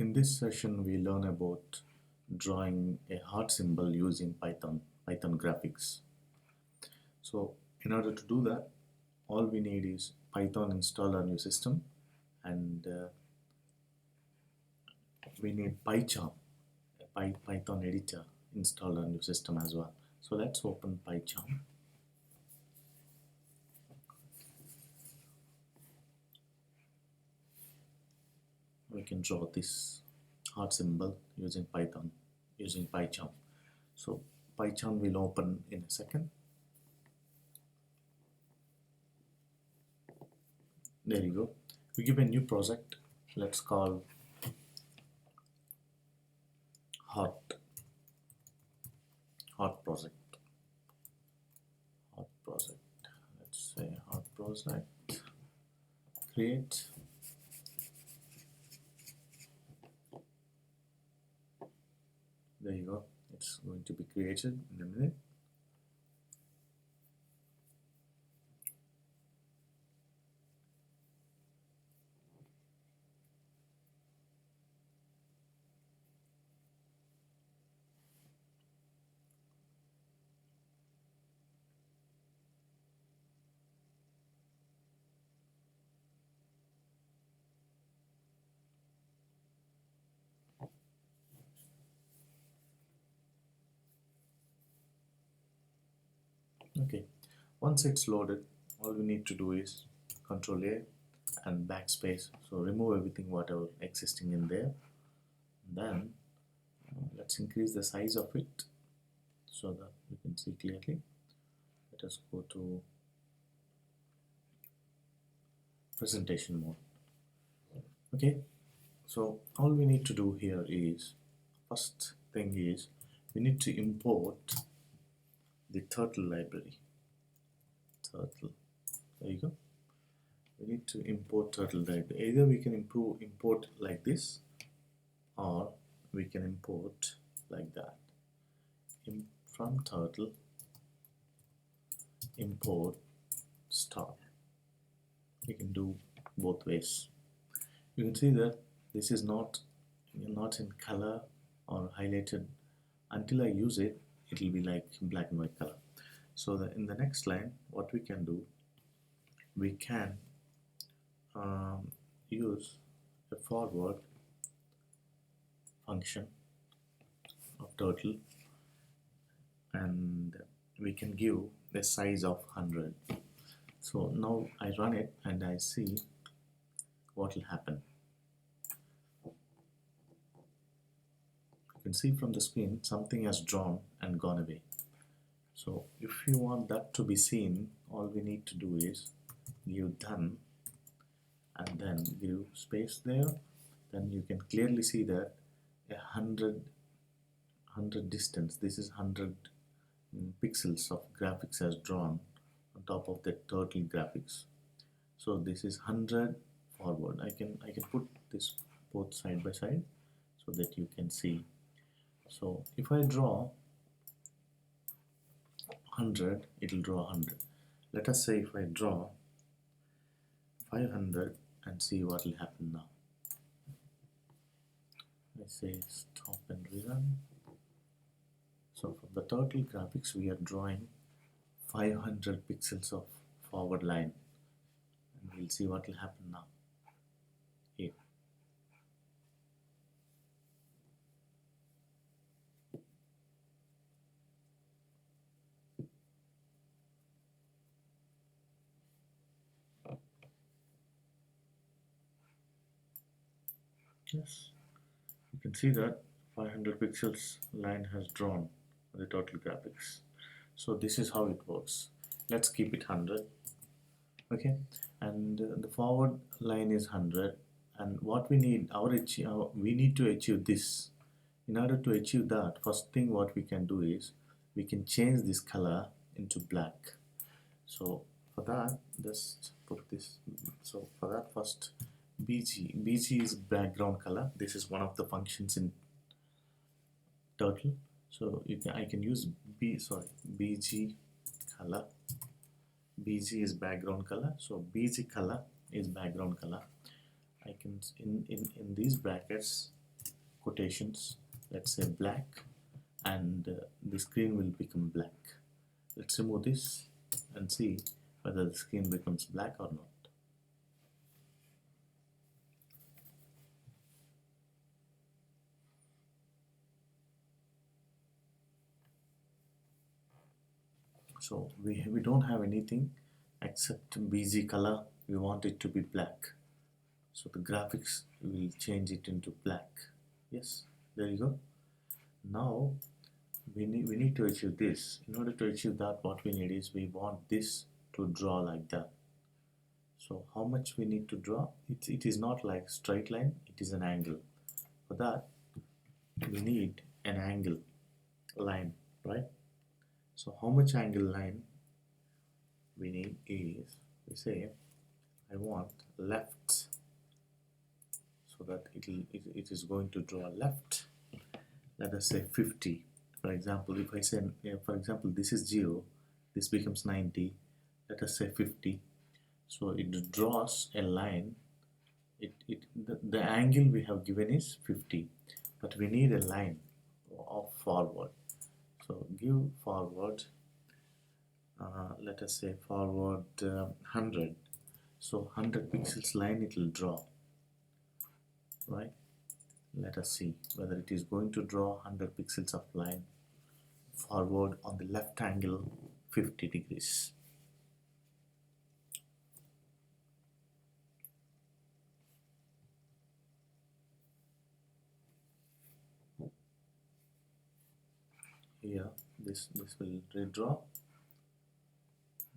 In this session, we learn about drawing a heart symbol using Python graphics. So, in order to do that, all we need is Python installed on your system, and we need PyCharm, a Python editor installed on your system as well. So let's open PyCharm. We can draw this heart symbol using Python, using PyCharm. So PyCharm will open in a second. There you go. We give a new project. Let's call heart project. Let's say heart project. Create. There you go. It's going to be created in a minute. Okay, once it's loaded, all we need to do is Control A and backspace. So remove everything whatever existing in there. Then let's increase the size of it so that we can see clearly. Let us go to presentation mode. Okay, so all we need to do here is, first thing is, we need to import the turtle library. There you go. We need to import turtle library. Either we can import like this, or we can import like that. From turtle, import star. We can do both ways. You can see that this is not in color or highlighted. Until I use it, it will be like black and white color. So in the next line, what we can do, we can use a forward function of turtle, and we can give the size of 100. So now I run it and I see what will happen. You can see from the screen something has drawn and gone away. So if you want that to be seen, all we need to do is give done and then give space there. Then you can clearly see that 100 distance, this is 100 pixels of graphics has drawn on top of the turtle graphics. So this is 100 forward. I can put this both side by side so that you can see. So if I draw 100, it will draw 100. Let us say if I draw 500 and see what will happen now. I say stop and rerun. So from the turtle graphics, we are drawing 500 pixels of forward line, and we'll see what will happen now. Here. Yes, you can see that 500 pixels line has drawn the total graphics. So this is how it works. Let's keep it 100. Okay, and the forward line is 100, and what we need, we need to achieve this. In order to achieve that, first thing what we can do is we can change this color into black. So for that, just put this. So for that, first BG is background color. This is one of the functions in turtle. So I can use BG color. BG is background color. So BG color is background color. I can in these brackets quotations, let's say black, and the screen will become black. Let's remove this and see whether the screen becomes black or not. So we don't have anything except BG color. We want it to be black. So the graphics will change it into black. Yes, there you go. Now we need to achieve this. In order to achieve that, what we need is we want this to draw like that. So how much we need to draw? It is not like straight line, it is an angle. For that we need an angle line, right? So how much angle line we need is, we say I want left, so that it is going to draw left. Let us say 50. For example, if I say, for example, this is 0, this becomes 90. Let us say 50. So it draws a line. The angle we have given is 50, but we need a line of forward. So give forward, let us say forward 100. So 100 pixels line it will draw, right? Let us see whether it is going to draw 100 pixels of line forward on the left angle 50 degrees. Here this will redraw.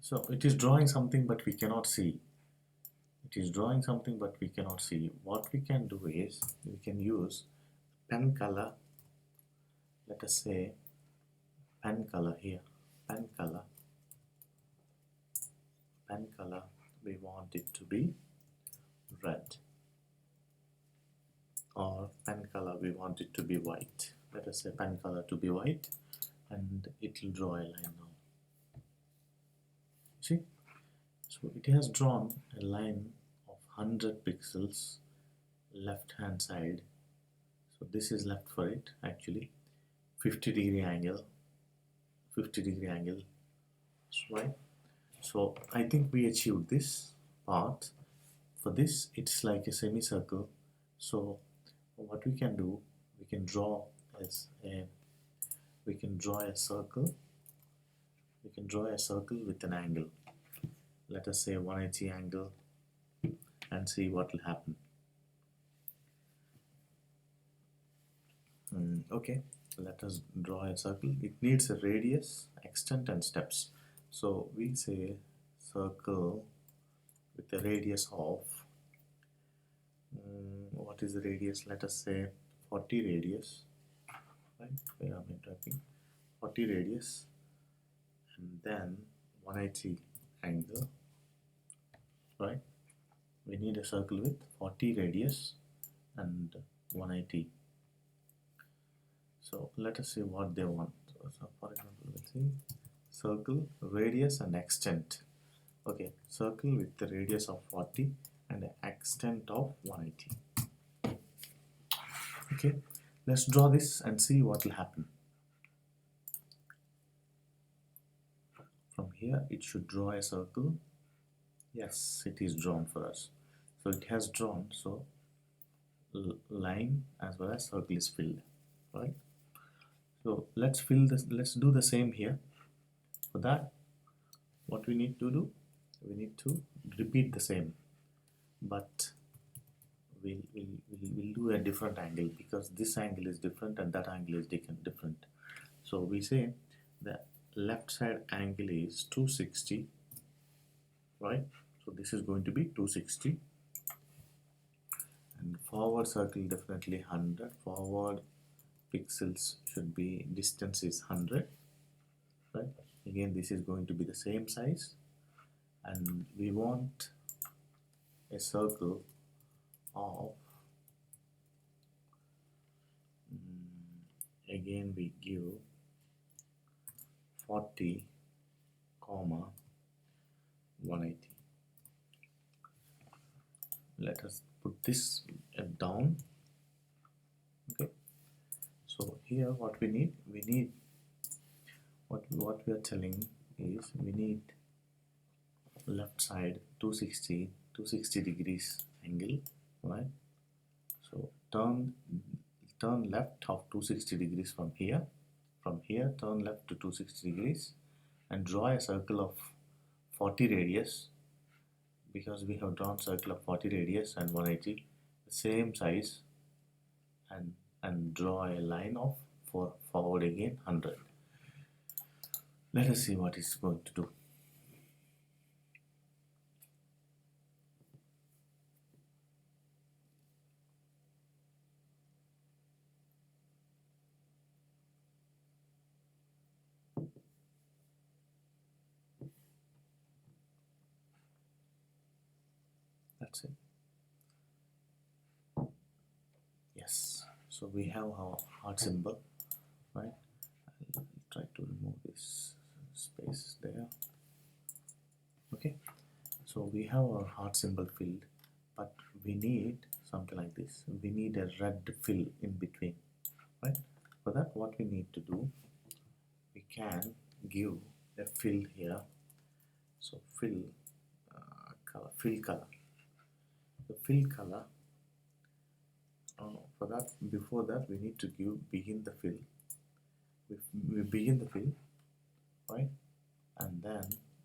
So it is drawing something, but we cannot see. It is drawing something, but we cannot see. What we can do is we can use pen color. Let us say pen color here. Pen color. Pen color. We want it to be red. Or pen color we want it to be white. Let us say pen color to be white, and it will draw a line now. See? So it has drawn a line of 100 pixels left hand side. So this is left for it actually. 50-degree angle. 50-degree angle. Right? So I think we achieved this part. For this it's like a semicircle. So what we can do, we can draw as a circle. We can draw a circle with an angle. Let us say 180 angle and see what will happen. Okay, let us draw a circle. It needs a radius, extent and steps. So we say circle with a radius of what is the radius? Let us say 40 radius, right? Where am I typing? 40 radius, and then 180 angle, right? We need a circle with 40 radius and 180. So let us see what they want. So for example, let's see circle, radius and extent. Okay, circle with the radius of 40 and the extent of 180. Okay, let's draw this and see what will happen. From here it should draw a circle. Yes, it is drawn for us. So it has drawn, so line as well as circle is filled, right? So let's fill this, let's do the same here. For that, what we need to do, we need to repeat the same, but we'll do a different angle, because this angle is different and that angle is different. So we say the left side angle is 260, right? So this is going to be 260, and forward circle definitely 100. Forward pixels should be, distance is 100, right? Again, this is going to be the same size, and we want a circle of again we give 40, 180. Let us put this down. Okay, here what we need what we are telling is we need left side 260 degrees angle, right? So turn left of 260 degrees from here turn left to 260 degrees and draw a circle of 40 radius, because we have drawn circle of 40 radius and 180 the same size, and draw a line of forward again 100. Let us see what it's going to do. That's it. Yes, so we have our heart symbol, right? I'll try to remove this space there. Okay, so we have our heart symbol filled, but we need something like this. We need a red fill in between, right? For that, what we need to do, we can give a fill here. So fill color, fill color. The fill color. For that, before that, we need to begin the fill. We begin the fill, right, and then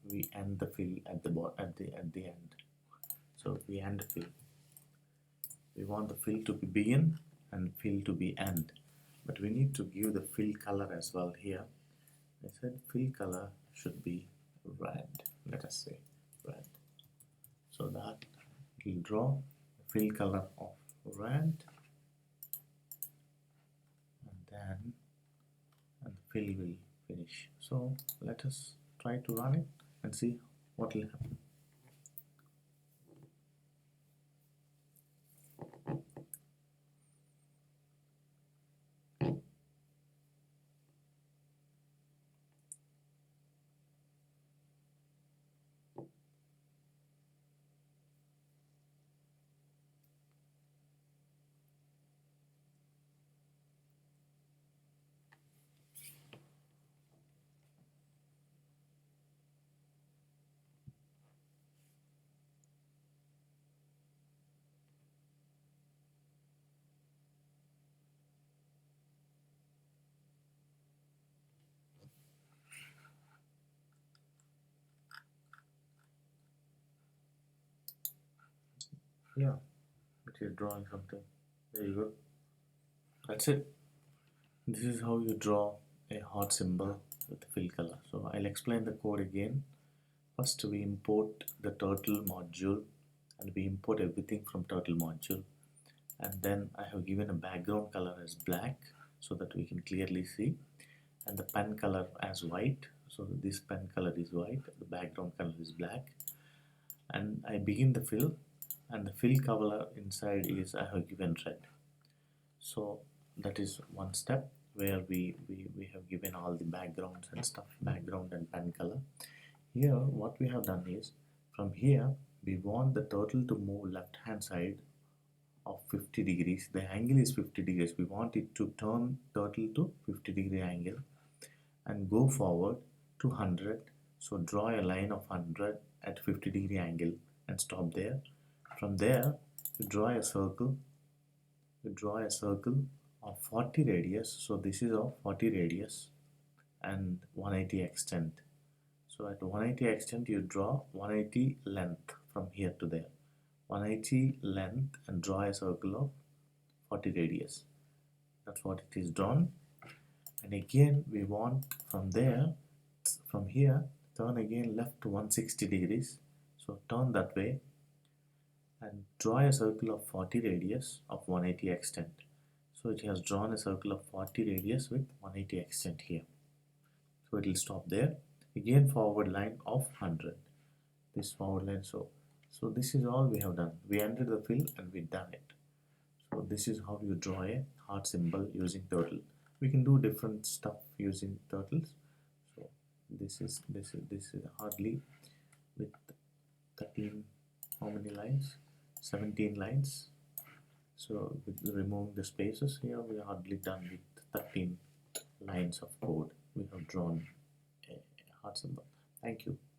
we end the fill at the end. So we end the fill. We want the fill to be begin and fill to be end, but we need to give the fill color as well here. I said fill color should be red. Let us say red. So that we'll draw the fill color of red, and then the fill will finish. So let us try to run it and see what will happen. Yeah, but you're drawing something. There you go. That's it. This is how you draw a heart symbol with the fill color. So I'll explain the code again. First we import the turtle module, and we import everything from turtle module, and then I have given a background color as black so that we can clearly see, and the pen color as white. So this pen color is white, the background color is black, and I begin the fill, and the fill color inside is I have given red. So that is one step where we have given all the backgrounds and stuff, background and pen color. Here what we have done is, from here we want the turtle to move left hand side of 50 degrees. The angle is 50 degrees. We want it to turn turtle to 50-degree angle and go forward to 100. So draw a line of 100 at 50-degree angle and stop there. From there you draw a circle. You draw a circle of 40 radius. So this is of 40 radius and 180 extent. So at 180 extent you draw 180 length from here to there. 180 length and draw a circle of 40 radius. That's what it is drawn. And again we want from there, from here, turn again left to 160 degrees. So turn that way and draw a circle of 40 radius of 180 extent. So it has drawn a circle of 40 radius with 180 extent here. So it will stop there. Again forward line of 100. This forward line. So this is all we have done. We entered the fill and we done it. So this is how you draw a heart symbol using turtle. We can do different stuff using turtles. So this is hardly with 13, how many lines? 17 lines. So with removing the spaces here, we are hardly done with 13 lines of code we have drawn a heart symbol. Thank you.